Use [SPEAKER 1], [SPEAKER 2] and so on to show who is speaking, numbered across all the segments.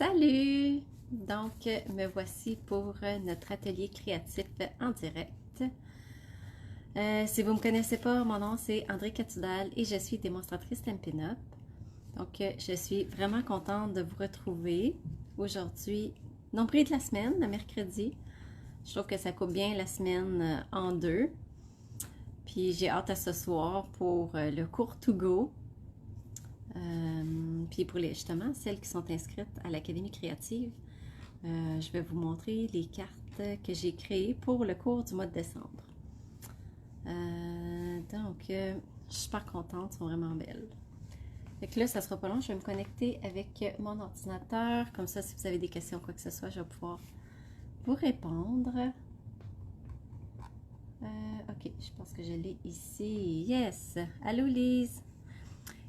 [SPEAKER 1] Salut! Donc, me voici pour notre atelier créatif en direct. Si vous ne me connaissez pas, mon nom c'est André Catudal et je suis démonstratrice Stampin' Up. Donc, je suis vraiment contente de vous retrouver aujourd'hui, nombril de la semaine, le mercredi. Je trouve que ça coupe bien la semaine en deux. Puis j'ai hâte à ce soir pour le cours to go. Puis pour justement celles qui sont inscrites à l'Académie créative, je vais vous montrer les cartes que j'ai créées pour le cours du mois de décembre. Je suis super contente, elles sont vraiment belles. Fait que là, ça sera pas long, je vais me connecter avec mon ordinateur. Comme ça, si vous avez des questions, quoi que ce soit, je vais pouvoir vous répondre. Ok, je pense que je l'ai ici. Yes! Allô Lise!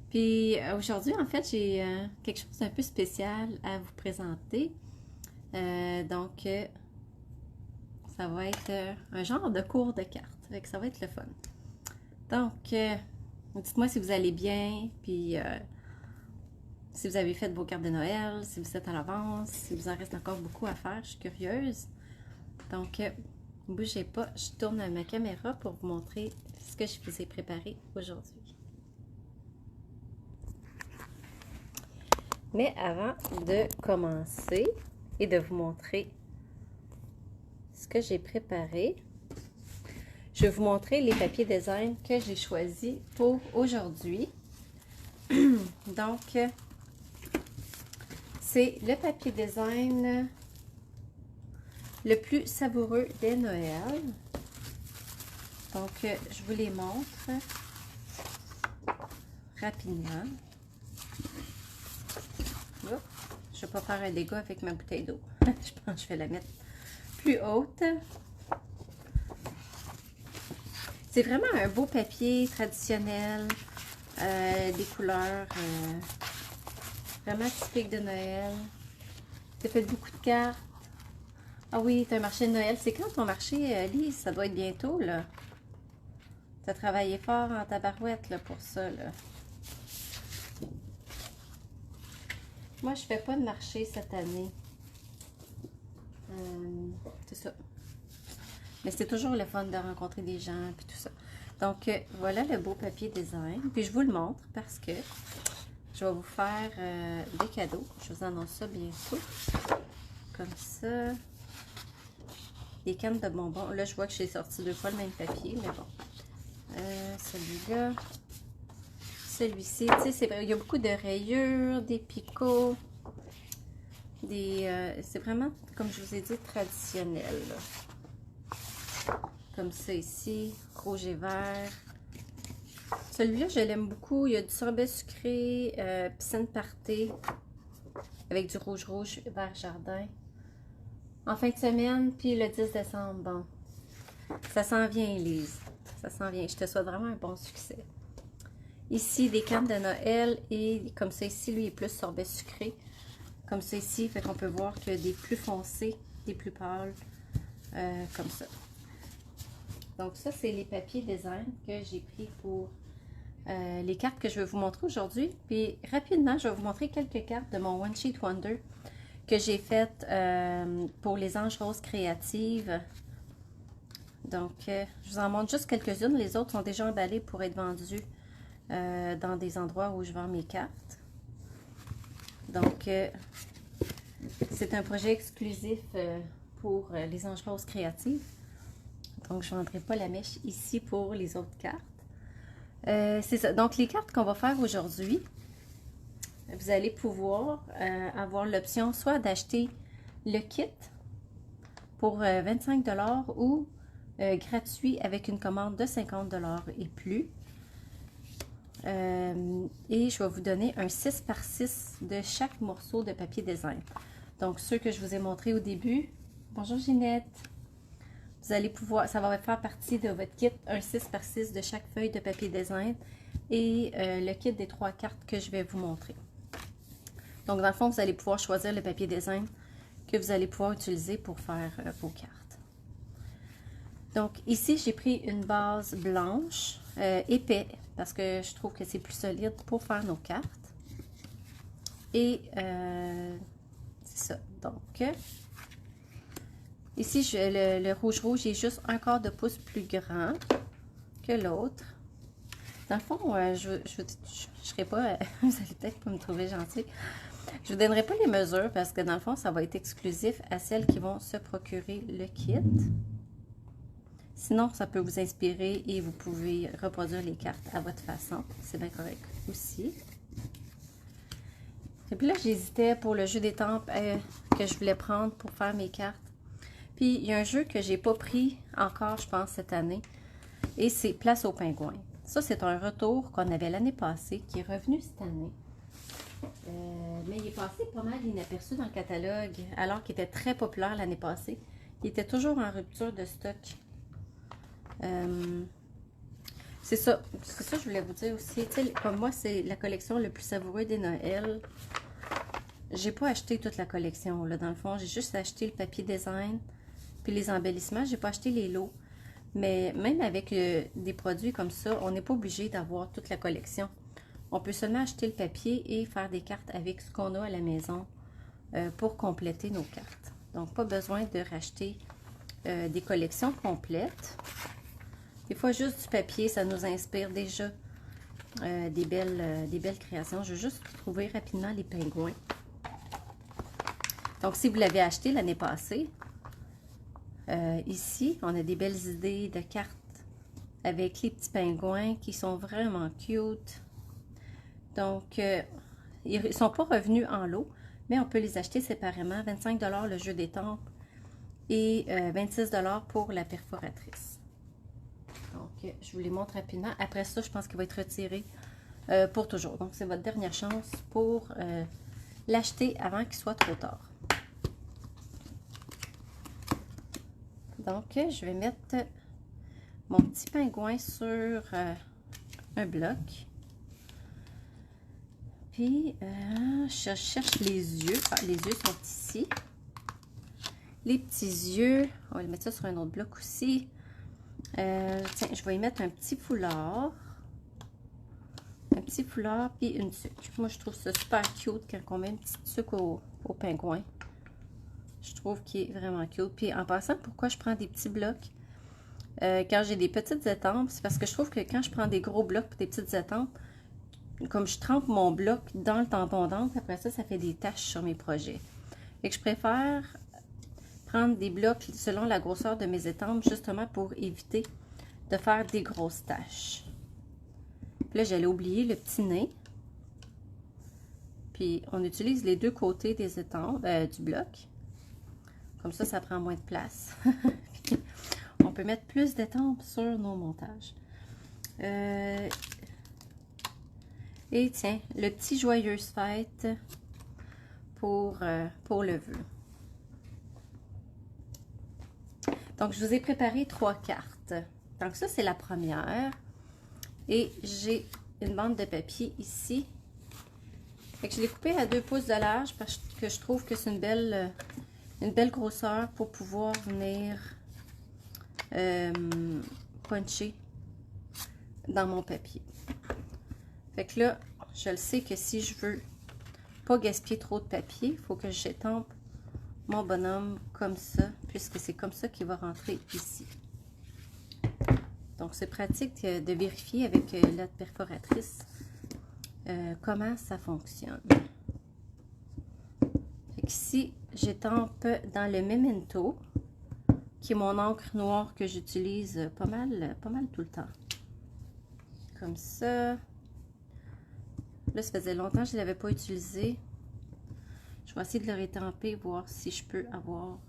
[SPEAKER 1] Puis aujourd'hui, en fait, j'ai quelque chose d'un peu spécial à vous présenter. Ça va être un genre de cours de cartes. Fait que ça va être le fun. Donc, dites-moi si vous allez bien, puis si vous avez fait vos cartes de Noël, si vous êtes à l'avance, si vous en reste encore beaucoup à faire. Je suis curieuse. Donc, ne bougez pas, je tourne ma caméra pour vous montrer ce que je vous ai préparé aujourd'hui. Mais avant de commencer et de vous montrer ce que j'ai préparé, je vais vous montrer les papiers design que j'ai choisis pour aujourd'hui. Donc, c'est le papier design le plus savoureux des Noël. Donc, je vous les montre rapidement. Oups, je ne vais pas faire un dégât avec ma bouteille d'eau. Je pense que je vais la mettre plus haute. C'est vraiment un beau papier traditionnel, des couleurs vraiment typiques de Noël. Tu as fait beaucoup de cartes. Ah oui, tu as un marché de Noël. C'est quand ton marché, Lise? Ça doit être bientôt, là. Tu as travaillé fort en tabarouette là, pour ça, là. Moi, je fais pas de marché cette année. C'est ça. Mais c'est toujours le fun de rencontrer des gens et tout ça. Donc, voilà le beau papier design. Puis, je vous le montre parce que je vais vous faire des cadeaux. Je vous annonce ça bientôt. Comme ça. Des cannes de bonbons. Là, je vois que j'ai sorti deux fois le même papier, mais bon. Celui-là. Celui-ci, tu sais, il y a beaucoup de rayures, des picots. C'est vraiment, comme je vous ai dit, traditionnel. Là. Comme ça ici, rouge et vert. Celui-là, je l'aime beaucoup. Il y a du sorbet sucré, piscine party, avec du rouge vert jardin. En fin de semaine, puis le 10 décembre, bon. Ça s'en vient, Lise. Ça s'en vient. Je te souhaite vraiment un bon succès. Ici, des cannes de Noël et comme ça ici, lui, il est plus sorbet sucré. Comme ça ici, fait qu'on peut voir qu'il y a des plus foncés, des plus pâles, comme ça. Donc ça, c'est les papiers design que j'ai pris pour les cartes que je vais vous montrer aujourd'hui. Puis rapidement, je vais vous montrer quelques cartes de mon One Sheet Wonder que j'ai faites pour les Anges Roses créatives. Donc, je vous en montre juste quelques-unes. Les autres sont déjà emballées pour être vendues dans des endroits où je vends mes cartes. Donc, c'est un projet exclusif pour les Anges Roses créatives. Donc, je ne vendrai pas la mèche ici pour les autres cartes. C'est ça. Donc, les cartes qu'on va faire aujourd'hui, vous allez pouvoir avoir l'option soit d'acheter le kit pour 25 $ ou gratuit avec une commande de 50 $ et plus. Et je vais vous donner un 6 par 6 de chaque morceau de papier design. Donc, ceux que je vous ai montrés au début. Bonjour Ginette. Vous allez pouvoir, ça va faire partie de votre kit, un 6 par 6 de chaque feuille de papier design et le kit des 3 cartes que je vais vous montrer. Donc, dans le fond, vous allez pouvoir choisir le papier design que vous allez pouvoir utiliser pour faire vos cartes. Donc, ici, j'ai pris une base blanche, épais, parce que je trouve que c'est plus solide pour faire nos cartes. Et c'est ça. Donc, ici, le rouge est juste un quart de pouce plus grand que l'autre. Dans le fond, je serai pas, vous allez peut-être pas me trouver gentil. Je vous donnerai pas les mesures parce que dans le fond, ça va être exclusif à celles qui vont se procurer le kit. Sinon, ça peut vous inspirer et vous pouvez reproduire les cartes à votre façon. C'est bien correct aussi. Et puis là, j'hésitais pour le jeu d'étampes que je voulais prendre pour faire mes cartes. Puis, il y a un jeu que j'ai pas pris encore, je pense, cette année. Et c'est Place aux pingouins. Ça, c'est un retour qu'on avait l'année passée, qui est revenu cette année. Mais il est passé pas mal inaperçu dans le catalogue, alors qu'il était très populaire l'année passée. Il était toujours en rupture de stock. C'est ça que je voulais vous dire aussi. Tu sais, comme moi, c'est la collection le plus savoureux des Noëls. J'ai pas acheté toute la collection, là, dans le fond. J'ai juste acheté le papier design, puis les embellissements. J'ai pas acheté les lots. Mais même avec des produits comme ça, on n'est pas obligé d'avoir toute la collection. On peut seulement acheter le papier et faire des cartes avec ce qu'on a à la maison pour compléter nos cartes. Donc, pas besoin de racheter des collections complètes. Des fois, juste du papier, ça nous inspire déjà des belles créations. Je vais juste trouver rapidement les pingouins. Donc, si vous l'avez acheté l'année passée, ici, on a des belles idées de cartes avec les petits pingouins qui sont vraiment cute. Donc, ils ne sont pas revenus en lot, mais on peut les acheter séparément. 25 $ le jeu d'étampes et 26 $ pour la perforatrice. Donc, je vous les montre rapidement. Après ça, je pense qu'il va être retiré pour toujours. Donc, c'est votre dernière chance pour l'acheter avant qu'il soit trop tard. Donc, je vais mettre mon petit pingouin sur un bloc. Puis, je cherche les yeux. Ah, les yeux sont ici. Les petits yeux, on va les mettre ça sur un autre bloc aussi. Tiens, je vais y mettre un petit foulard. Un petit foulard, puis une tuque. Moi, je trouve ça super cute quand on met une petite tuque au pingouin. Je trouve qu'il est vraiment cute. Puis, en passant, pourquoi je prends des petits blocs? Quand j'ai des petites étampes, c'est parce que je trouve que quand je prends des gros blocs et des petites étampes, comme je trempe mon bloc dans le tampon d'encre, après ça, ça fait des taches sur mes projets. Et que je préfère prendre des blocs selon la grosseur de mes étampes, justement pour éviter de faire des grosses taches. Puis là, j'allais oublier le petit nez. Puis, on utilise les deux côtés des étampes, du bloc. Comme ça, ça prend moins de place. On peut mettre plus d'étampes sur nos montages. Et tiens, le petit joyeuse fête pour le vœu. Donc, je vous ai préparé 3 cartes. Donc, ça, c'est la première. Et j'ai une bande de papier ici. Fait que je l'ai coupé à 2 pouces de large parce que je trouve que c'est une belle grosseur pour pouvoir venir puncher dans mon papier. Fait que là, je le sais que si je veux pas gaspiller trop de papier, il faut que j'étampe mon bonhomme comme ça, puisque c'est comme ça qu'il va rentrer ici. Donc, c'est pratique de vérifier avec la perforatrice comment ça fonctionne. Fait qu'ici, j'étampe dans le Memento, qui est mon encre noire que j'utilise pas mal tout le temps. Comme ça. Là, ça faisait longtemps que je ne l'avais pas utilisé. Je vais essayer de le rétamper, voir si je peux avoir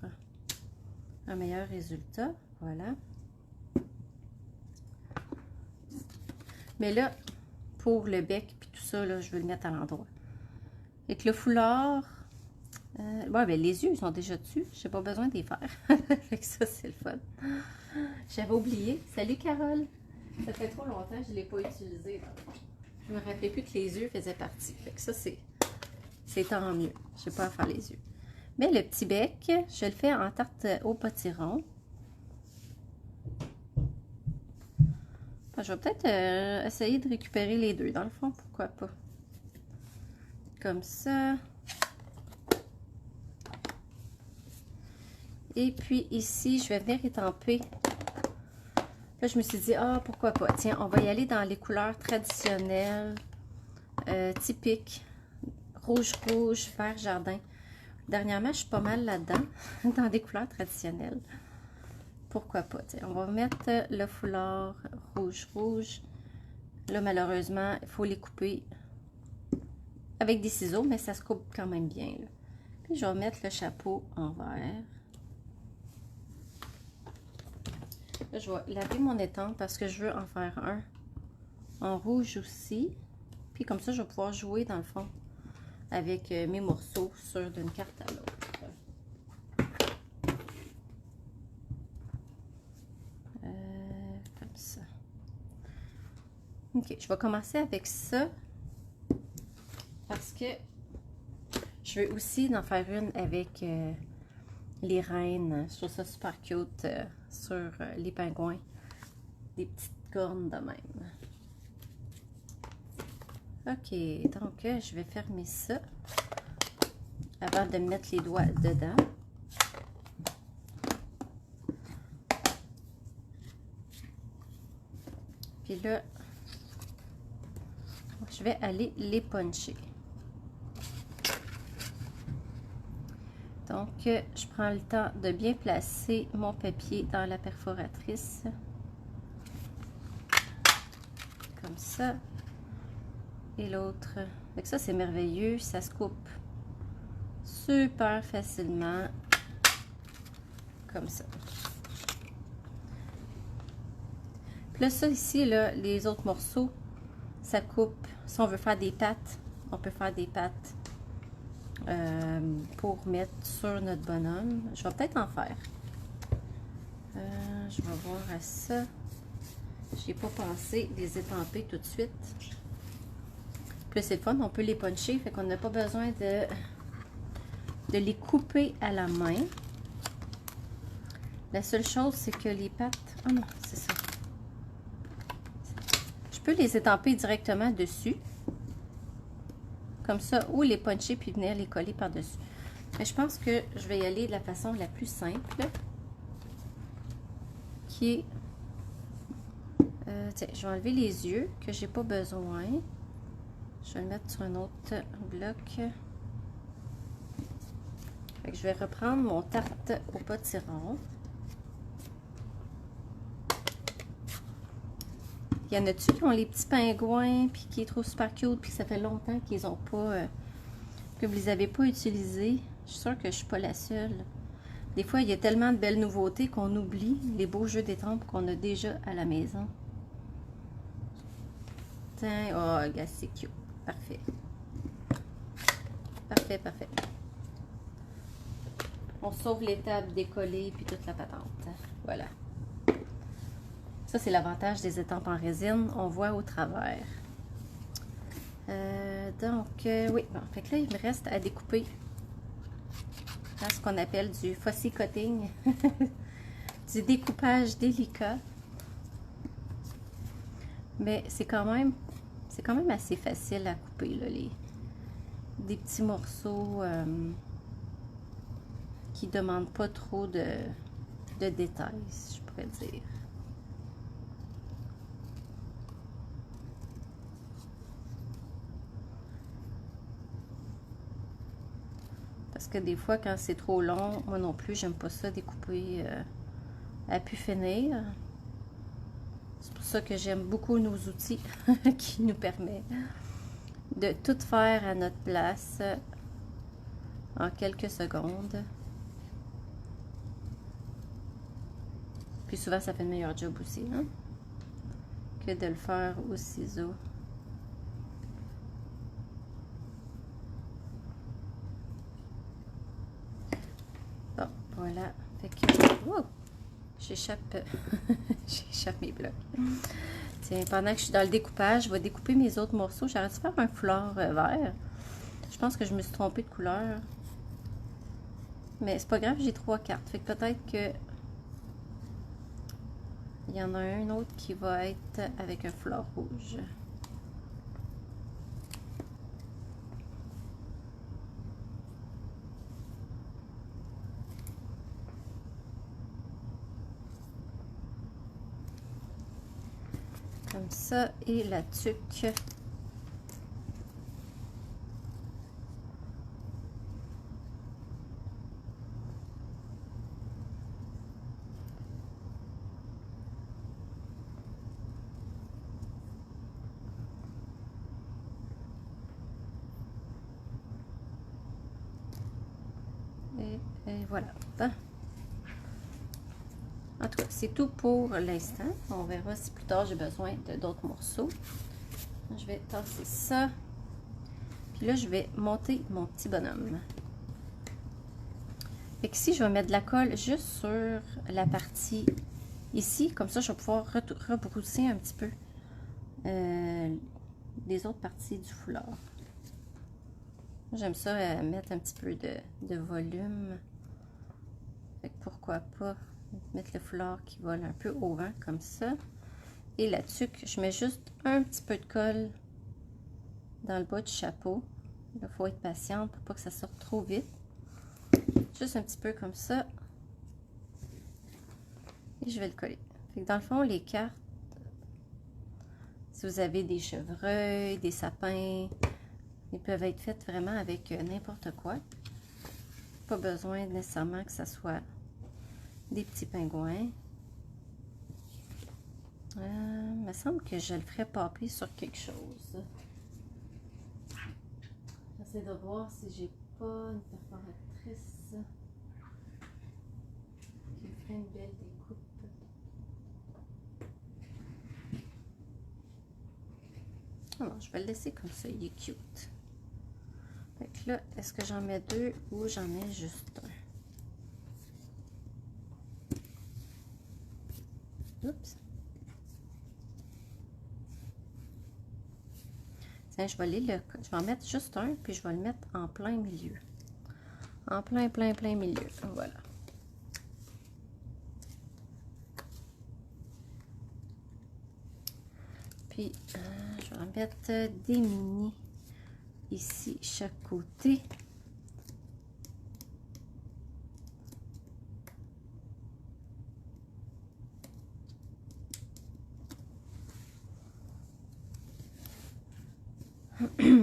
[SPEAKER 1] un meilleur résultat. Voilà. Mais là, pour le bec puis tout ça, là, je vais le mettre à l'endroit. Et que le foulard, ben, les yeux ils sont déjà dessus. Je n'ai pas besoin de les faire. Fait que ça, c'est le fun. J'avais oublié. Salut Carole. Ça fait trop longtemps que je ne l'ai pas utilisé. Je me rappelais plus que les yeux faisaient partie. Fait que ça, c'est tant mieux. Je n'ai pas à faire les yeux. Mais le petit bec, je le fais en tarte au potiron. Je vais peut-être essayer de récupérer les deux. Dans le fond, pourquoi pas. Comme ça. Et puis ici, je vais venir étamper. Là, je me suis dit, ah, pourquoi pas. Tiens, on va y aller dans les couleurs traditionnelles, typiques. Rouge, vert jardin. Dernièrement, je suis pas mal là-dedans, dans des couleurs traditionnelles. Pourquoi pas. Tiens, on va mettre le foulard rouge. Là, malheureusement, il faut les couper avec des ciseaux, mais ça se coupe quand même bien. Là. Puis, je vais mettre le chapeau en vert. Là, je vais laver mon étampe parce que je veux en faire un en rouge aussi. Puis, comme ça, je vais pouvoir jouer, dans le fond, avec mes morceaux sur d'une carte à l'autre. Comme ça. Ok, je vais commencer avec ça. Parce que je veux aussi en faire une avec les reines. Je trouve ça super cute sur les pingouins. Des petites cornes de même. Ok, donc je vais fermer ça avant de mettre les doigts dedans. Puis là, je vais aller les puncher. Donc, je prends le temps de bien placer mon papier dans la perforatrice. Comme ça. Et l'autre. Avec ça, c'est merveilleux. Ça se coupe super facilement. Comme ça. Puis là, ça ici, là, les autres morceaux, ça coupe. Si on veut faire des pattes, on peut faire des pattes pour mettre sur notre bonhomme. Je vais peut-être en faire. Je vais voir à ça. Je n'ai pas pensé les étamper tout de suite. Puis c'est le fun, on peut les puncher, fait qu'on n'a pas besoin de les couper à la main. La seule chose, c'est que les pattes... Oh non, c'est ça. Je peux les étamper directement dessus. Comme ça, ou les puncher puis venir les coller par-dessus. Mais je pense que je vais y aller de la façon la plus simple. Qui est... tiens, je vais enlever les yeux que j'ai pas besoin. Je vais le mettre sur un autre bloc. Fait que je vais reprendre mon tarte au potiron. Il y en a-tu qui ont les petits pingouins puis qui est trop super cute puis que ça fait longtemps qu'ils ont pas que vous les avez pas utilisés? Je suis sûre que je suis pas la seule. Des fois, il y a tellement de belles nouveautés qu'on oublie les beaux jeux d'étampes qu'on a déjà à la maison. Tiens, oh, regarde, c'est cute. Parfait. Parfait, parfait. On sauve l'étape décollée puis toute la patente. Voilà. Ça, c'est l'avantage des étampes en résine. On voit au travers. Oui. Bon, fait que là, il me reste à découper ce qu'on appelle du fussy cutting. Du découpage délicat. Mais c'est quand même assez facile à couper, là, des petits morceaux qui ne demandent pas trop de détails, si je pourrais dire. Parce que des fois, quand c'est trop long, moi non plus, j'aime pas ça découper à pu finir. C'est pour ça que j'aime beaucoup nos outils qui nous permettent de tout faire à notre place en quelques secondes. Puis souvent, ça fait le meilleur job aussi, hein, que de le faire au ciseau. Bon, voilà. Fait que, wow, j'échappe mes blocs. Tiens, pendant que je suis dans le découpage, je vais découper mes autres morceaux. J'aurais dû faire un foulard vert. Je pense que je me suis trompée de couleur. Mais c'est pas grave, j'ai 3 cartes. Fait que peut-être que il y en a un autre qui va être avec un foulard rouge. comme ça. Et la tuque. Et voilà. En tout cas, c'est tout pour l'instant. On verra si plus tard j'ai besoin d'autres morceaux. Je vais tasser ça. Puis là, je vais monter mon petit bonhomme. Fait que ici, je vais mettre de la colle juste sur la partie ici. Comme ça, je vais pouvoir rebrousser un petit peu les autres parties du foulard. J'aime ça mettre un petit peu de volume. Fait que pourquoi pas mettre le foulard qui vole un peu au vent comme ça. Et la tuque, je mets juste un petit peu de colle dans le bas du chapeau. Il faut être patiente pour pas que ça sorte trop vite. Juste un petit peu comme ça. Et je vais le coller. Fait que dans le fond, les cartes, si vous avez des chevreuils, des sapins, ils peuvent être faites vraiment avec n'importe quoi. Pas besoin nécessairement que ça soit des petits pingouins. Il me semble que je le ferais popper sur quelque chose. J'essaie de voir si j'ai pas une perforatrice qui me ferait une belle découpe. Alors, je vais le laisser comme ça, il est cute. Fait que là, est-ce que j'en mets deux ou j'en mets juste un? Oups. Tiens, je vais en mettre juste un, puis je vais le mettre en plein milieu. En plein milieu. Voilà. Puis, je vais en mettre des mini ici, chaque côté.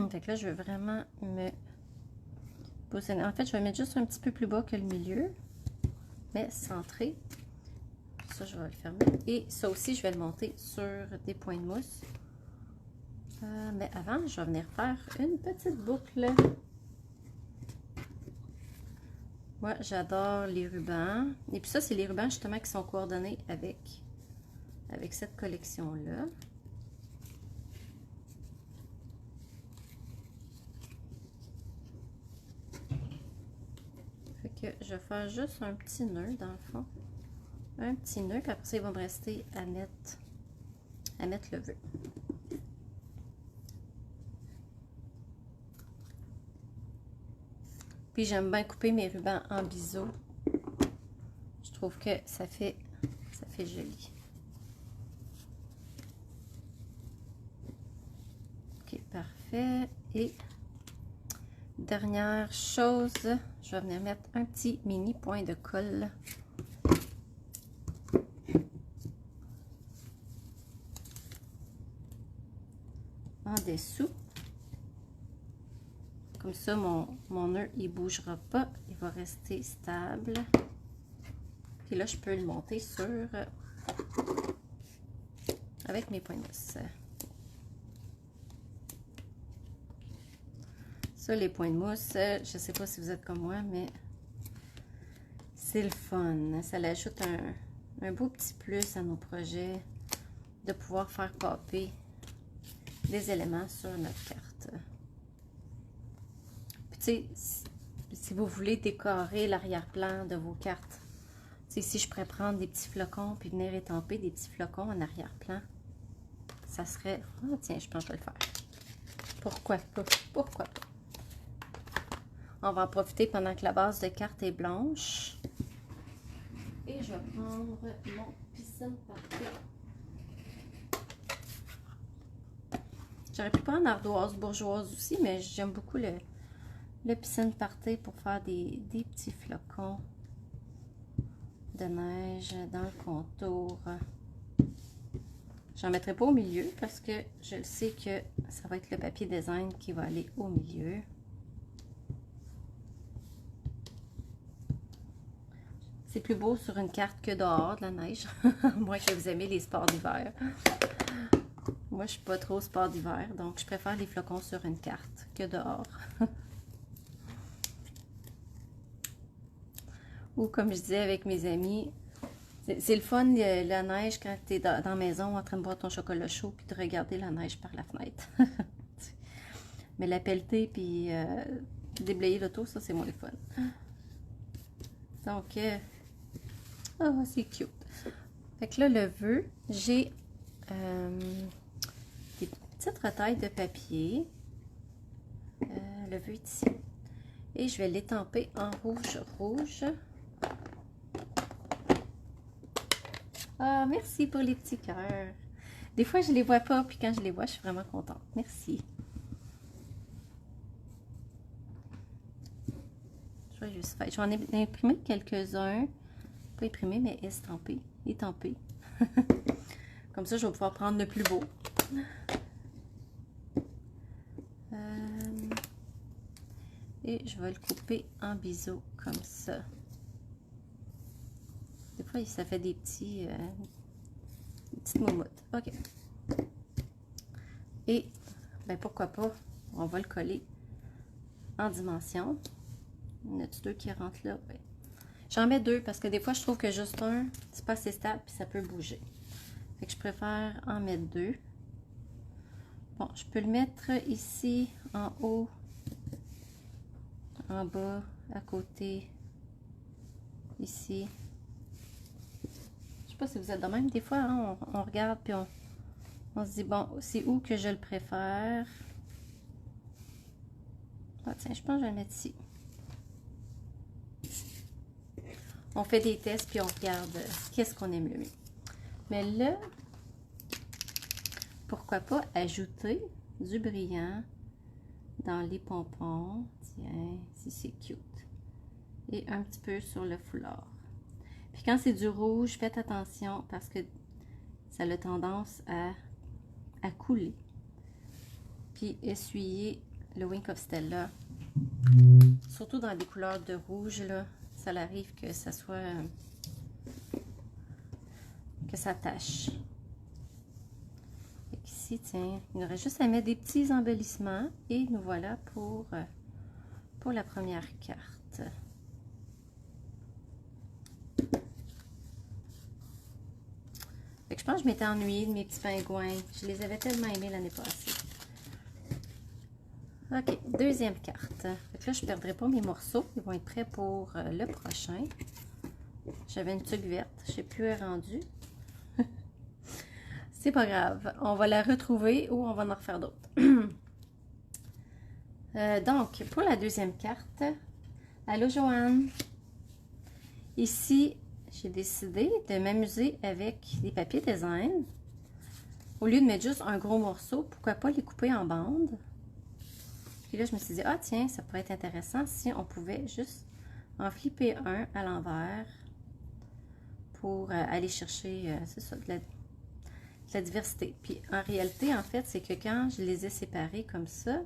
[SPEAKER 1] Fait que là, je veux vraiment me positionner. En fait, je vais mettre juste un petit peu plus bas que le milieu, mais centré. Ça, je vais le fermer. Et ça aussi, je vais le monter sur des points de mousse. Mais avant, je vais venir faire une petite boucle. Moi, j'adore les rubans. Et puis ça, c'est les rubans justement qui sont coordonnés avec cette collection-là. Fait que je vais faire juste un petit nœud dans le fond. Un petit nœud, puis après ça, il va me rester à mettre le vœu. Puis j'aime bien couper mes rubans en biseau. Je trouve que ça fait joli. Ok, parfait. Et dernière chose, je vais venir mettre un petit mini point de colle. En dessous. Comme ça, mon nœud, il ne bougera pas. Il va rester stable. Puis là, je peux le monter sur avec mes points de mousse. Ça, les points de mousse, je ne sais pas si vous êtes comme moi, mais c'est le fun. Ça l'ajoute un beau petit plus à nos projets de pouvoir faire popper des éléments sur notre carte. Puis tu sais, si vous voulez décorer l'arrière-plan de vos cartes, si je pourrais prendre des petits flocons puis venir étamper des petits flocons en arrière-plan, ça serait... Oh, tiens, je pense que je vais le faire. Pourquoi pas? Pourquoi pas? On va en profiter pendant que la base de carte est blanche. Et je vais prendre mon piscine parfait. J'aurais pu prendre ardoise bourgeoise aussi, mais j'aime beaucoup le piscine party pour faire des petits flocons de neige dans le contour J'en mettrai pas au milieu parce que je le sais que ça va être le papier design qui va aller au milieu. C'est plus beau sur une carte que dehors de la neige, à moins que vous aimez les sports d'hiver. Moi, je suis pas trop sport d'hiver, donc je préfère les flocons sur une carte que dehors. Ou comme je disais avec mes amis, c'est le fun, la neige, quand tu es dans la maison en train de boire ton chocolat chaud puis de regarder la neige par la fenêtre. Mais la pelleter puis déblayer l'auto, ça c'est moins le fun. Donc, oh, c'est cute. Fait que là, le vœu, j'ai des petites retailles de papier. Le vœu est ici. Et je vais l'étamper en rouge. Ah, merci pour les petits cœurs. Des fois, je les vois pas, puis quand je les vois, je suis vraiment contente. Merci. Je vais juste faire. J'en ai imprimé quelques-uns. Pas imprimé, mais étampé. Comme ça, je vais pouvoir prendre le plus beau. Et je vais le couper en biseau comme ça. Des fois, ça fait des petites moumoutes. OK. Et, ben pourquoi pas, on va le coller en dimension. Il y en a-tu deux qui rentrent là? Ouais. J'en mets deux parce que des fois, je trouve que juste un, c'est pas assez stable puis ça peut bouger. Fait que je préfère en mettre deux. Bon, je peux le mettre ici, en haut, en bas, à côté, ici. Je sais pas si vous êtes de même. Des fois, hein, on regarde puis on se dit, bon, c'est où que je le préfère? Ah, tiens, je pense que je vais le mettre ici. On fait des tests puis on regarde qu'est-ce qu'on aime le mieux. Mais là, pourquoi pas ajouter du brillant dans les pompons. Tiens, si c'est cute. Et un petit peu sur le foulard. Puis quand c'est du rouge, faites attention parce que ça a tendance à couler. Puis essuyez le Wink of Stella. Surtout dans des couleurs de rouge, là, ça arrive que ça soit... que ça tâche. Ici, tiens, il y aurait juste à mettre des petits embellissements. Et nous voilà pour la première carte. Fait que je pense que je m'étais ennuyée de mes petits pingouins. Je les avais tellement aimés l'année passée. Ok, deuxième carte. Fait que là, je ne perdrai pas mes morceaux. Ils vont être prêts pour le prochain. J'avais une tuque verte. Je ne sais plus où elle est rendue. C'est pas grave. On va la retrouver ou on va en refaire d'autres. Donc, pour la deuxième carte, allô Joanne. Ici, j'ai décidé de m'amuser avec des papiers design. Au lieu de mettre juste un gros morceau, pourquoi pas les couper en bandes. Puis là, je me suis dit, ah tiens, ça pourrait être intéressant si on pouvait juste en flipper un à l'envers pour aller chercher, c'est ça, de la diversité. Puis en réalité, en fait, c'est que quand je les ai séparés comme ça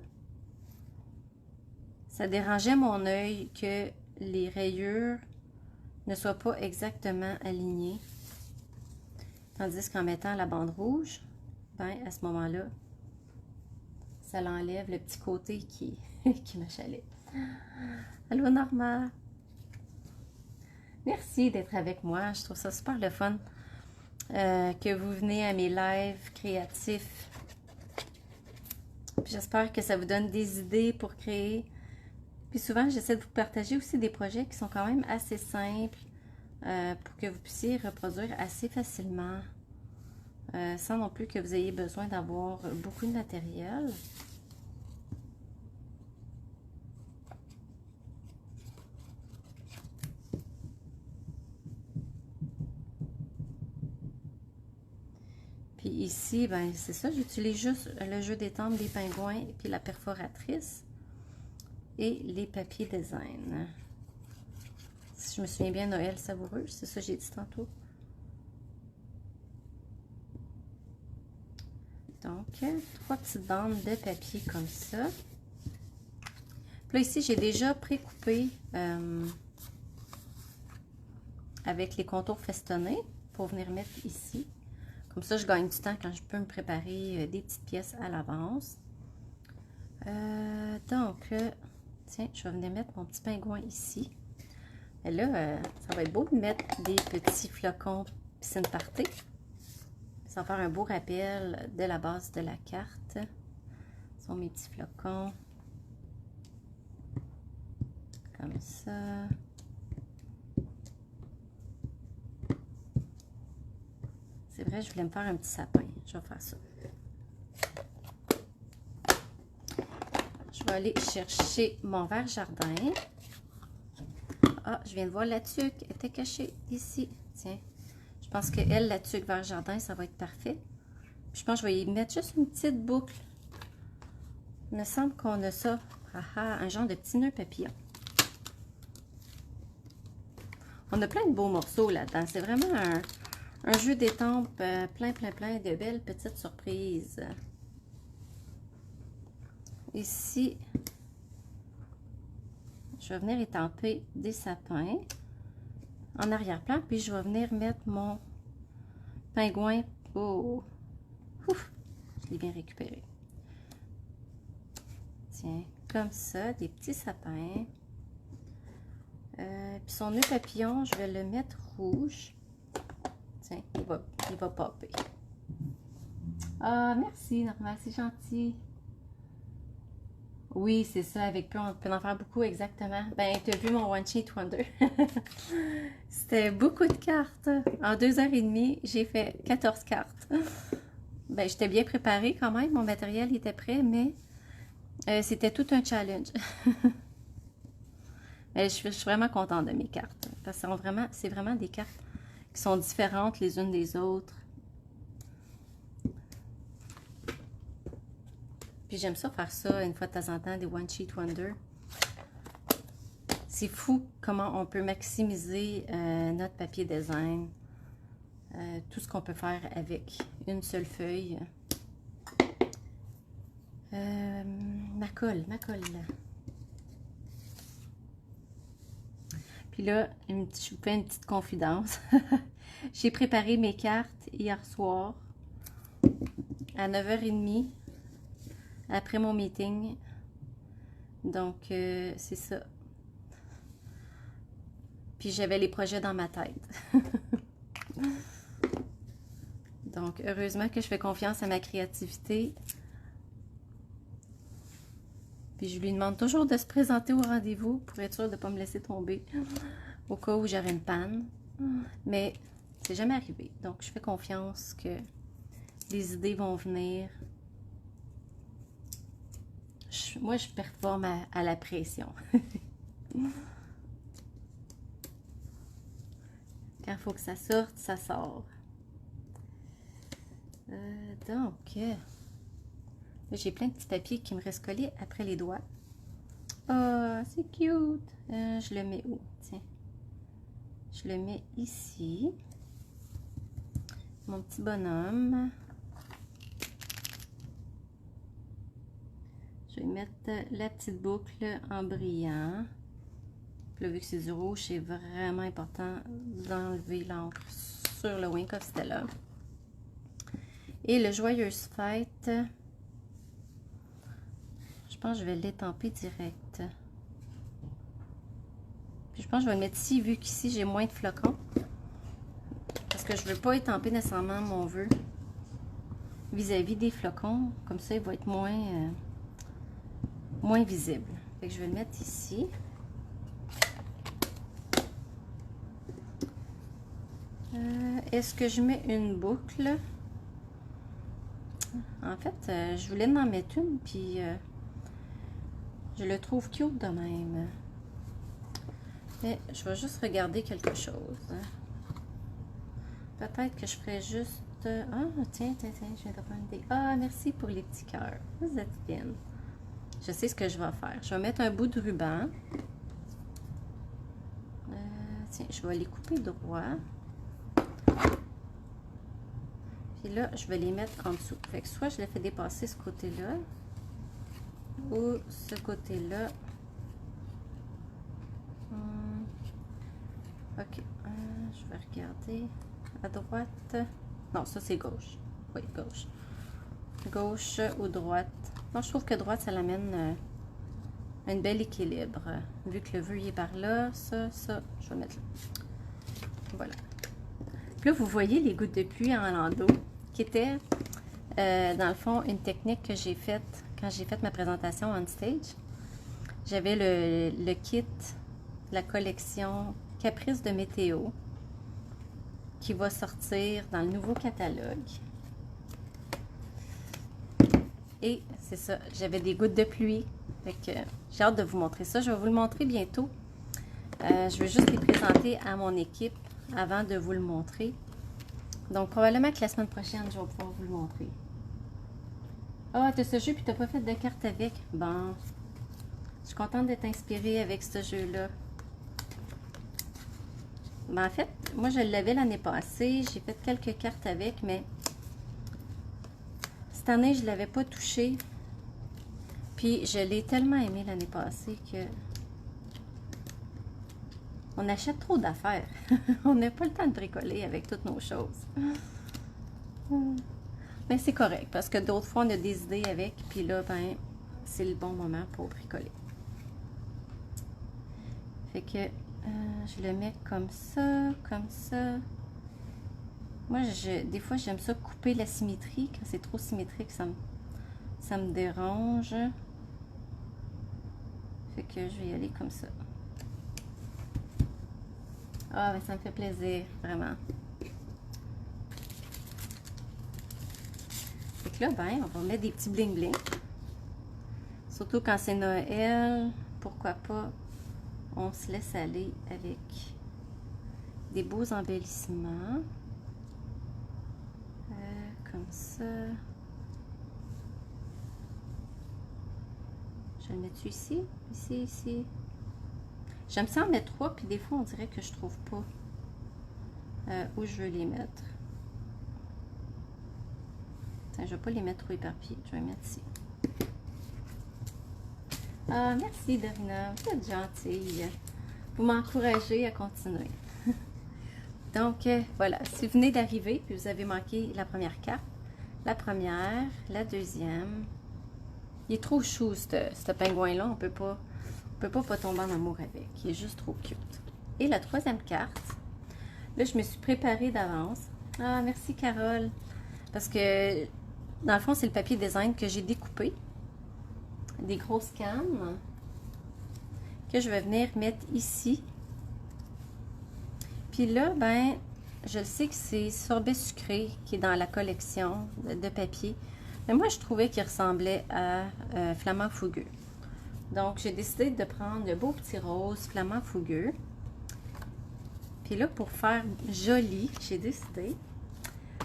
[SPEAKER 1] dérangeait mon œil que les rayures ne soient pas exactement alignées. Tandis qu'en mettant la bande rouge, ben à ce moment-là, ça l'enlève le petit côté qui m'achalait. Allô Norma! Merci d'être avec moi. Je trouve ça super le fun que vous venez à mes lives créatifs. J'espère que ça vous donne des idées pour créer. Puis souvent, j'essaie de vous partager aussi des projets qui sont quand même assez simples pour que vous puissiez reproduire assez facilement sans non plus que vous ayez besoin d'avoir beaucoup de matériel. Puis ici, ben c'est ça, j'utilise juste le jeu d'étampe des pingouins et puis la perforatrice et les papiers design. Si je me souviens bien, Noël savoureux, c'est ça que j'ai dit tantôt. 3 petites bandes de papier comme ça. Puis là, ici, j'ai déjà précoupé avec les contours festonnés pour venir mettre ici. Comme ça, je gagne du temps quand je peux me préparer des petites pièces à l'avance. Donc, tiens, je vais venir mettre mon petit pingouin ici. Et là, ça va être beau de mettre des petits flocons piscine party. Ça va faire un beau rappel de la base de la carte. Ce sont mes petits flocons. Comme ça. C'est vrai, je voulais me faire un petit sapin. Je vais faire ça. Je vais aller chercher mon verre jardin. Ah, je viens de voir la tuque. Elle était cachée ici. Tiens. Je pense que elle, la tuque verre jardin, ça va être parfait. Puis je pense que je vais y mettre juste une petite boucle. Il me semble qu'on a ça. Ah ah, un genre de petit nœud papillon. On a plein de beaux morceaux là-dedans. C'est vraiment un jeu d'étampes plein de belles petites surprises. Ici, je vais venir étamper des sapins en arrière-plan, puis je vais venir mettre mon pingouin. Oh, ouf, je l'ai bien récupéré. Tiens, comme ça, des petits sapins. Puis son nœud papillon, je vais le mettre rouge. Tiens, il va popper. Ah, merci Norma, c'est gentil. Oui, c'est ça, avec peu, on peut en faire beaucoup, exactement. Ben, tu as vu mon One Sheet Wonder. C'était beaucoup de cartes. En 2h30, j'ai fait 14 cartes. Ben, j'étais bien préparée quand même, mon matériel était prêt, mais c'était tout un challenge. Mais je suis vraiment contente de mes cartes, parce que c'est vraiment des cartes qui sont différentes les unes des autres. Puis j'aime ça faire ça une fois de temps en temps, des One Sheet Wonder. C'est fou comment on peut maximiser notre papier design. Tout ce qu'on peut faire avec une seule feuille. Ma colle. Puis là, je vous fais une petite confidence. J'ai préparé mes cartes hier soir à 9h30 après mon meeting. Donc, c'est ça. Puis j'avais les projets dans ma tête. Donc, heureusement que je fais confiance à ma créativité. Puis je lui demande toujours de se présenter au rendez-vous pour être sûr de ne pas me laisser tomber au cas où j'aurais une panne. Mais c'est jamais arrivé. Donc, je fais confiance que les idées vont venir. Moi, je performe à la pression. Quand il faut que ça sorte, ça sort. Donc, j'ai plein de petits papiers qui me restent collés après les doigts. Oh, c'est cute! Je le mets où? Tiens. Je le mets ici. Mon petit bonhomme. Je vais mettre la petite boucle en brillant. Puis là, vu que c'est du rouge, c'est vraiment important d'enlever l'encre sur le Wink of Stella. Et le Joyeuse Fête, je pense que je vais l'étamper direct. Puis je pense que je vais le mettre ici, vu qu'ici j'ai moins de flocons. Parce que je ne veux pas étamper nécessairement mon vœu vis-à-vis des flocons. Comme ça, il va être moins visible. Fait que je vais le mettre ici. Est-ce que je mets une boucle? En fait, je voulais en mettre une, puis je le trouve cute de même. Mais je vais juste regarder quelque chose. Peut-être que je ferais juste... Ah, tiens, je viens d'avoir une idée. Ah, merci pour les petits cœurs. Vous êtes bien. Je sais ce que je vais faire. Je vais mettre un bout de ruban. Tiens, je vais les couper droit. Puis là, je vais les mettre en dessous. Fait que soit je les fais dépasser ce côté-là, ou ce côté-là. Ok, je vais regarder à droite. Non, ça c'est gauche. Oui, gauche. Gauche ou droite. Moi, je trouve que droite, ça l'amène un bel équilibre. Vu que le vœu est par là, ça, je vais mettre là. Voilà. Puis là, vous voyez les gouttes de pluie en landau, qui était, dans le fond, une technique que j'ai faite quand j'ai fait ma présentation on stage. J'avais le kit, la collection Caprice de météo, qui va sortir dans le nouveau catalogue. Et c'est ça, j'avais des gouttes de pluie. Fait que j'ai hâte de vous montrer ça. Je vais vous le montrer bientôt. Je vais juste les présenter à mon équipe avant de vous le montrer. Donc, probablement que la semaine prochaine, je vais pouvoir vous le montrer. Ah, t'as ce jeu puis t'as pas fait de carte avec. Bon, je suis contente d'être inspirée avec ce jeu-là. Ben, en fait, moi, je l'avais l'année passée. J'ai fait quelques cartes avec, mais cette année, je ne l'avais pas touché. Puis, je l'ai tellement aimé l'année passée que on achète trop d'affaires. On n'a pas le temps de bricoler avec toutes nos choses. Mais c'est correct, parce que d'autres fois, on a des idées avec. Puis là, ben, c'est le bon moment pour bricoler. Fait que je le mets comme ça, comme ça. Moi, des fois, j'aime ça couper la symétrie. Quand c'est trop symétrique, ça me dérange. Fait que je vais y aller comme ça. Ah, mais ça me fait plaisir, vraiment. Fait que là, ben, on va mettre des petits bling-bling. Surtout quand c'est Noël, pourquoi pas, on se laisse aller avec des beaux embellissements. Comme ça. Je vais le mettre ici, ici, ici. J'aime ça en mettre 3, puis des fois, on dirait que je trouve pas où je veux les mettre. Tiens, je vais pas les mettre trop éparpillés. Je vais les mettre ici. Ah, merci, Darina. Vous êtes gentille. Vous m'encouragez à continuer. Donc, voilà. Si vous venez d'arriver, puis vous avez manqué la première carte, la première, la deuxième. Il est trop chou, ce pingouin-là. On peut pas tomber en amour avec. Il est juste trop cute. Et la troisième carte, là, je me suis préparée d'avance. Ah, merci, Carole. Parce que, dans le fond, c'est le papier design que j'ai découpé. Des grosses cannes que je vais venir mettre ici. Puis là, ben, je sais que c'est Sorbet Sucré qui est dans la collection de papier. Mais moi, je trouvais qu'il ressemblait à Flamand Fougueux. Donc, j'ai décidé de prendre le beau petit rose Flamand Fougueux. Puis là, pour faire joli, j'ai décidé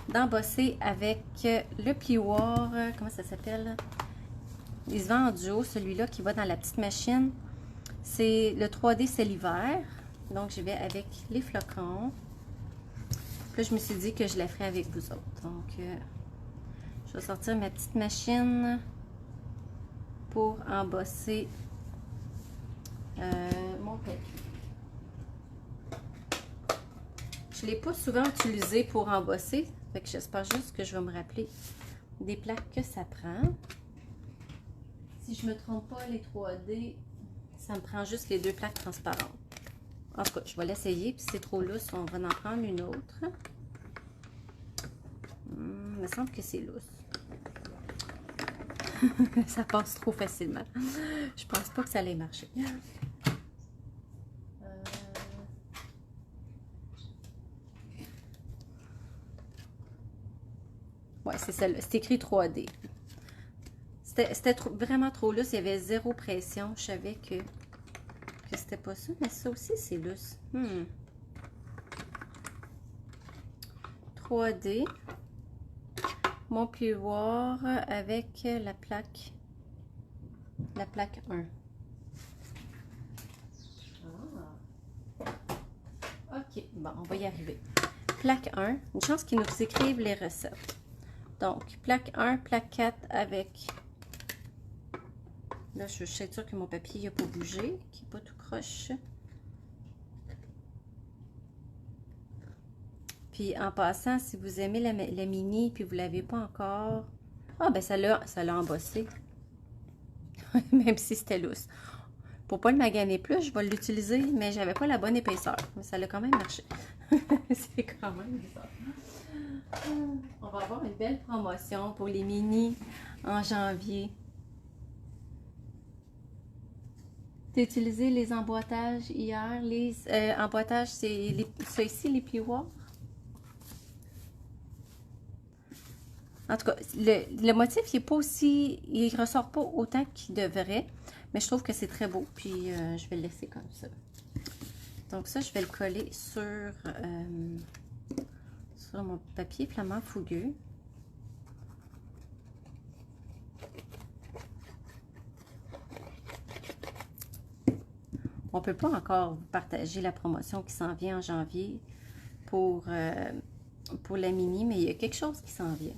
[SPEAKER 1] d'embosser avec le plioir, comment ça s'appelle? Il se vend en duo, celui-là qui va dans la petite machine. C'est le 3D, c'est l'hiver. Donc, je vais avec les flocons. Puis là, je me suis dit que je la ferais avec vous autres. Donc, je vais sortir ma petite machine pour embosser mon papier. Je ne l'ai pas souvent utilisé pour embosser. Fait que j'espère juste que je vais me rappeler des plaques que ça prend. Si je ne me trompe pas, les 3D, ça me prend juste les 2 plaques transparentes. En tout cas, je vais l'essayer. Puis si c'est trop lousse, on va en prendre une autre. Il me semble que c'est lousse. Ça passe trop facilement. Je pense pas que ça allait marcher. Ouais, c'est celle-là. C'est écrit 3D. C'était vraiment trop lousse. Il y avait zéro pression. Je savais que c'était pas ça. Mais ça aussi, c'est lousse. 3D. Mon plioir avec la plaque 1. OK, bon, on va y arriver. Plaque 1. Une chance qu'ils nous écrivent les recettes. Donc, plaque 1, plaque 4 avec... Là, je suis sûre que mon papier n'a pas bougé, qu'il n'est pas tout croche. Puis, en passant, si vous aimez la mini puis vous ne l'avez pas encore... Ah, ben ça l'a embossé. Même si c'était lousse. Pour ne pas le maganer plus, je vais l'utiliser, mais j'avais pas la bonne épaisseur. Mais ça a quand même marché. C'est quand même bizarre. On va avoir une belle promotion pour les mini en janvier. Tu as utilisé les emboîtages hier. Les emboîtages, c'est ça ici, les plioirs. En tout cas, le motif, il est pas aussi... Il ressort pas autant qu'il devrait. Mais je trouve que c'est très beau. Puis, je vais le laisser comme ça. Donc ça, je vais le coller sur mon papier flamand fougueux. On ne peut pas encore vous partager la promotion qui s'en vient en janvier pour la mini, mais il y a quelque chose qui s'en vient.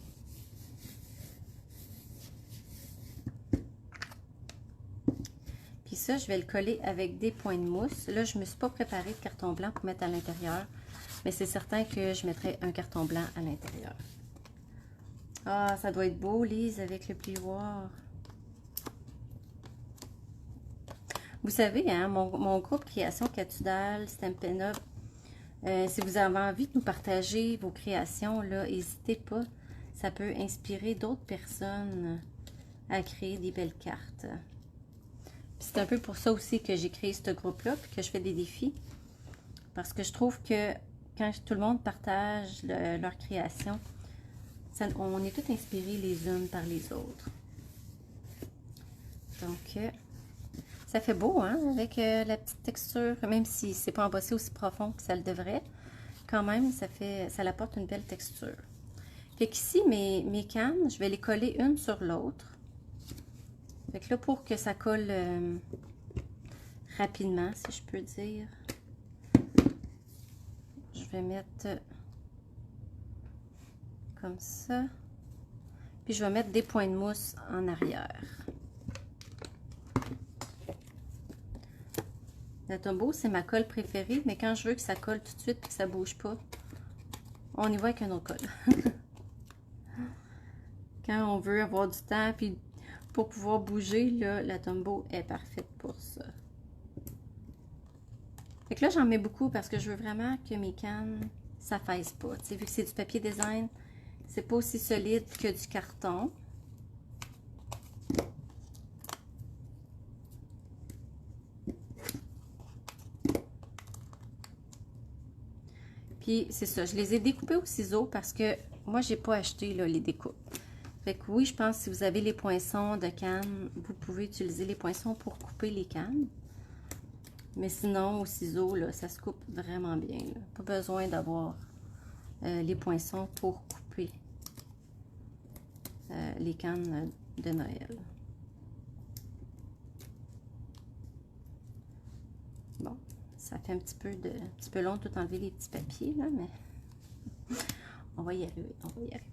[SPEAKER 1] Puis ça, je vais le coller avec des points de mousse. Là, je ne me suis pas préparé de carton blanc pour mettre à l'intérieur, mais c'est certain que je mettrai un carton blanc à l'intérieur. Ah, ça doit être beau, Lise, avec le plioir. Vous savez, hein, mon groupe Création Catudal, Stampin' Up, si vous avez envie de nous partager vos créations, là, n'hésitez pas. Ça peut inspirer d'autres personnes à créer des belles cartes. C'est un peu pour ça aussi que j'ai créé ce groupe-là, puis que je fais des défis. Parce que je trouve que quand tout le monde partage leur création, on est tous inspirés les unes par les autres. Donc, ça fait beau, hein, avec la petite texture, même si c'est pas embossé aussi profond que ça le devrait. Quand même, ça apporte une belle texture. Fait qu'ici, mes cannes, je vais les coller une sur l'autre. Fait que là, pour que ça colle rapidement, si je peux dire, je vais mettre comme ça. Puis je vais mettre des points de mousse en arrière. La Tombow, c'est ma colle préférée, mais quand je veux que ça colle tout de suite et que ça ne bouge pas, on y va avec un autre colle. Quand on veut avoir du temps, puis pour pouvoir bouger, là, la Tombow est parfaite pour ça. Fait que là, j'en mets beaucoup parce que je veux vraiment que mes cannes, ça ne fasse pas. Tu sais, vu que c'est du papier design, c'est pas aussi solide que du carton. Puis, c'est ça, je les ai découpés au ciseau parce que moi, j'ai pas acheté là, les découpes. Fait que oui, je pense que si vous avez les poinçons de canne, vous pouvez utiliser les poinçons pour couper les cannes. Mais sinon, au ciseau, là, ça se coupe vraiment bien. Là. Pas besoin d'avoir les poinçons pour couper les cannes de Noël. Bon, ça fait un petit peu long de tout enlever les petits papiers, là, mais on va y arriver, on va y arriver.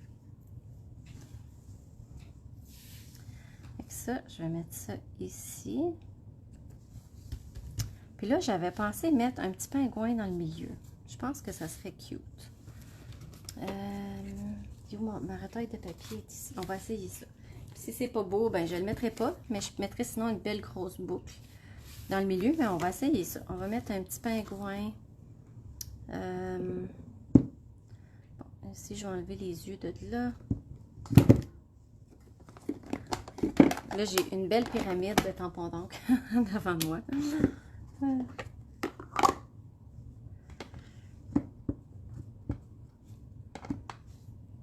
[SPEAKER 1] Avec ça, je vais mettre ça ici. Puis là, j'avais pensé mettre un petit pingouin dans le milieu. Je pense que ça serait cute. Ma retaille de papier est ici. On va essayer ça. Puis si c'est pas beau, ben je le mettrai pas, mais je mettrai sinon une belle grosse boucle dans le milieu. Mais on va essayer ça. On va mettre un petit pingouin. Bon, ici, je vais enlever les yeux de là. Là, j'ai une belle pyramide de tampons d'encre devant moi.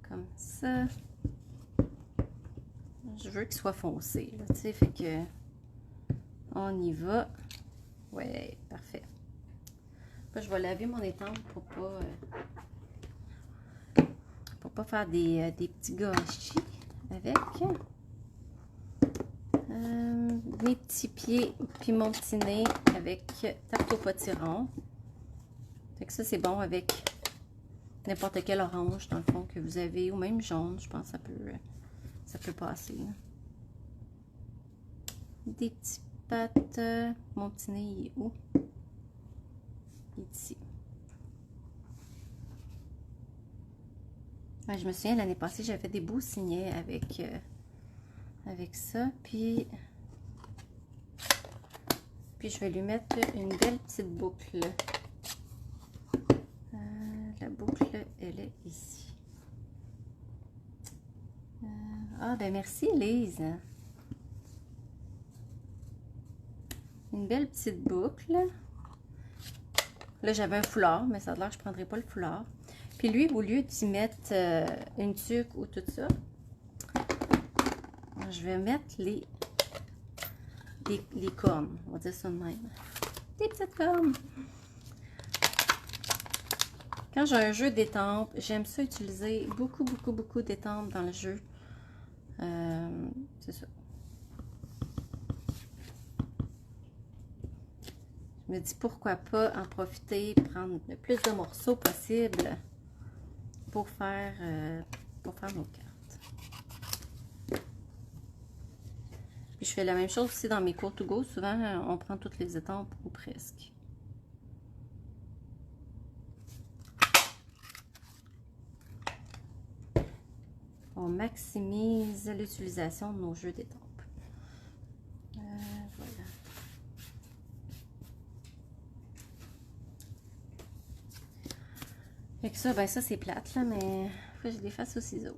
[SPEAKER 1] Comme ça. Je veux qu'il soit foncé, tu sais, fait que on y va. Ouais, parfait. Là, je vais laver mon étampe pour pas faire des petits gâchis avec. Mes petits pieds puis mon petit nez avec tarte au potiron. Fait que ça, c'est bon avec n'importe quel orange, dans le fond, que vous avez, ou même jaune, je pense que ça peut passer. Là. Des petits pattes. Mon petit nez, il est où? Il est ici. Ouais, je me souviens, l'année passée, j'avais fait des beaux signets avec ça. Puis, je vais lui mettre une belle petite boucle. La boucle, elle est ici. Ben merci, Lise. Une belle petite boucle. Là, j'avais un foulard, mais ça a l'air que je ne prendrai pas le foulard. Puis lui, au lieu d'y mettre une tuque ou tout ça, je vais mettre les cornes. On va dire ça de même. Des petites cornes. Quand j'ai un jeu d'étampes, j'aime ça utiliser beaucoup d'étampes dans le jeu. C'est ça. Je me dis pourquoi pas en profiter, prendre le plus de morceaux possible pour faire nos cartes. Puis je fais la même chose aussi dans mes cours to go. Souvent, on prend toutes les étampes ou presque. On maximise l'utilisation de nos jeux d'étampes. Voilà. Fait que ça, ben ça c'est plate là, mais faut que je les fasse au ciseau.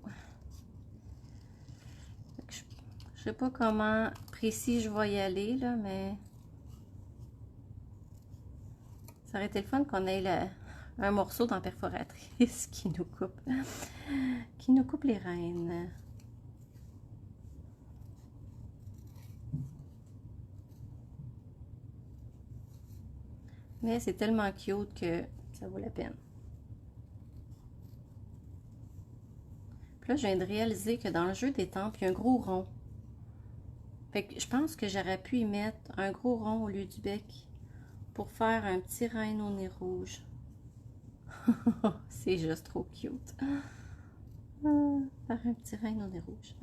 [SPEAKER 1] Je sais pas comment précis je vais y aller là, mais ça aurait été le fun qu'on ait un morceau dans la perforatrice qui nous coupe les rênes. Mais c'est tellement cute que ça vaut la peine. Puis là, je viens de réaliser que dans le jeu d'étampes, il y a un gros rond. Fait que je pense que j'aurais pu y mettre un gros rond au lieu du bec pour faire un petit renne au nez rouge. C'est juste trop cute. Faire un petit renne au nez rouge.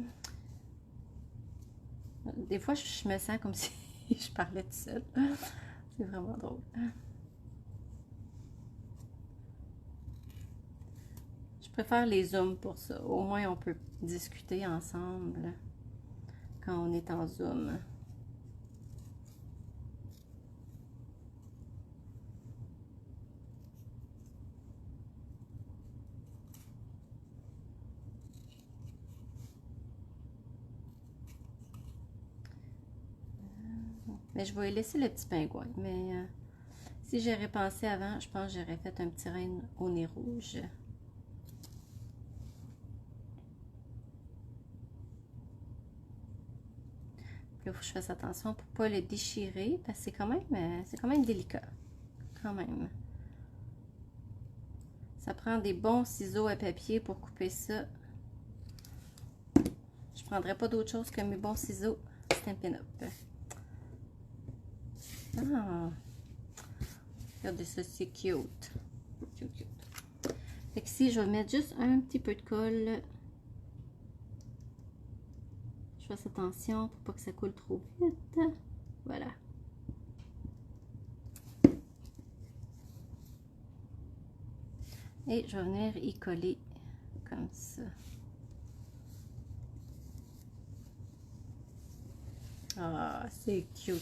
[SPEAKER 1] Des fois, je me sens comme si je parlais toute seule. C'est vraiment drôle. Je préfère les zooms pour ça. Au moins, on peut discuter ensemble quand on est en zoom. Mais je vais laisser le petit pingouin. Mais si j'aurais pensé avant, je pense que j'aurais fait un petit renne au nez rouge. Il faut que je fasse attention pour ne pas le déchirer parce que c'est quand même délicat. Quand même. Ça prend des bons ciseaux à papier pour couper ça. Je ne prendrais pas d'autre chose que mes bons ciseaux Stampin' Up. Ah! Regardez ça, c'est cute. Cute. Fait que ici, je vais mettre juste un petit peu de colle. Je fasse attention pour pas que ça coule trop vite. Voilà. Et je vais venir y coller comme ça. Ah, c'est cute.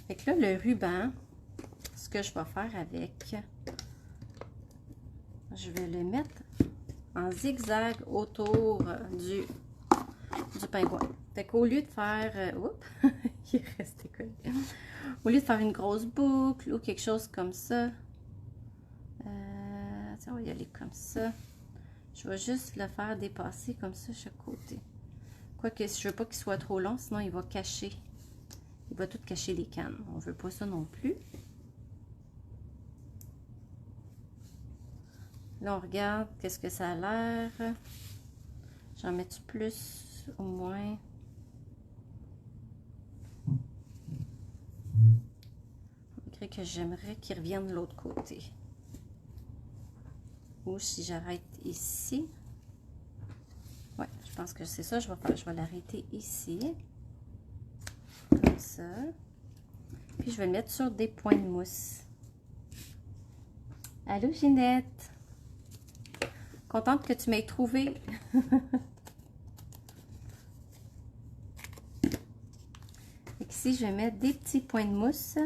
[SPEAKER 1] Fait que là, le ruban, ce que je vais faire avec, je vais le mettre en zigzag autour du pingouin. Fait qu'au lieu de faire... oups, il est resté collé. Au lieu de faire une grosse boucle ou quelque chose comme ça, on va y aller comme ça. Je vais juste le faire dépasser comme ça chaque côté. Quoique, je ne veux pas qu'il soit trop long, sinon il va cacher. Il va tout cacher les cannes. On ne veut pas ça non plus. Là, on regarde qu'est-ce que ça a l'air. J'en mets-tu plus ou moins? dirait que j'aimerais qu'ils reviennent de l'autre côté. Ou si j'arrête ici. Ouais, je pense que c'est ça que je vais faire. Je vais l'arrêter ici. Comme ça. Puis je vais le mettre sur des points de mousse. Allô Ginette! Contente que tu m'aies trouvé. Ici, je vais mettre des petits points de mousse.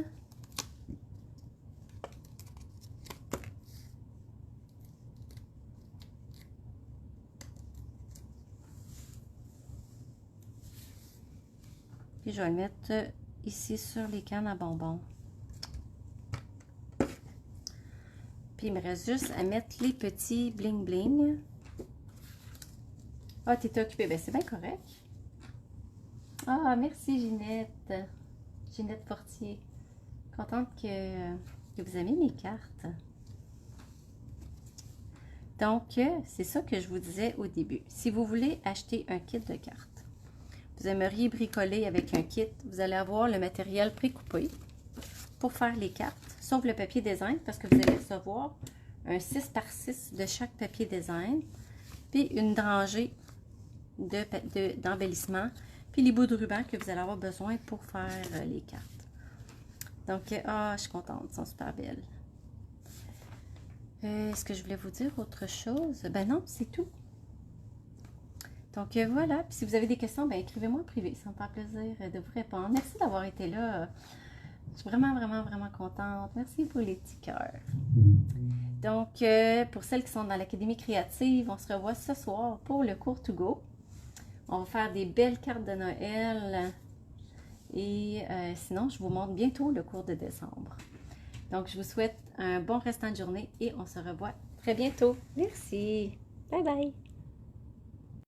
[SPEAKER 1] Puis je vais le mettre ici sur les cannes à bonbons. Puis il me reste juste à mettre les petits bling bling. Ah, t'es occupée. Ben c'est bien correct. Ah, merci Ginette. Ginette Portier. Contente que vous aimez mes cartes. Donc, c'est ça que je vous disais au début. Si vous voulez acheter un kit de cartes, vous aimeriez bricoler avec un kit, vous allez avoir le matériel précoupé pour faire les cartes, sauf le papier design, parce que vous allez recevoir un 6 par 6 de chaque papier design, puis une drangée d'embellissement, puis les bouts de ruban que vous allez avoir besoin pour faire les cartes. Donc, je suis contente, elles sont super belles. Est-ce que je voulais vous dire autre chose? Ben non, c'est tout. Donc voilà, puis si vous avez des questions, ben écrivez-moi en privé, ça me fait plaisir de vous répondre. Merci d'avoir été là. Je suis vraiment, vraiment, vraiment contente. Merci pour les petits cœurs. Donc, pour celles qui sont dans l'Académie créative, on se revoit ce soir pour le cours to go. On va faire des belles cartes de Noël. Et sinon, je vous montre bientôt le cours de décembre. Donc, je vous souhaite un bon restant de journée et on se revoit très bientôt. Merci. Bye bye.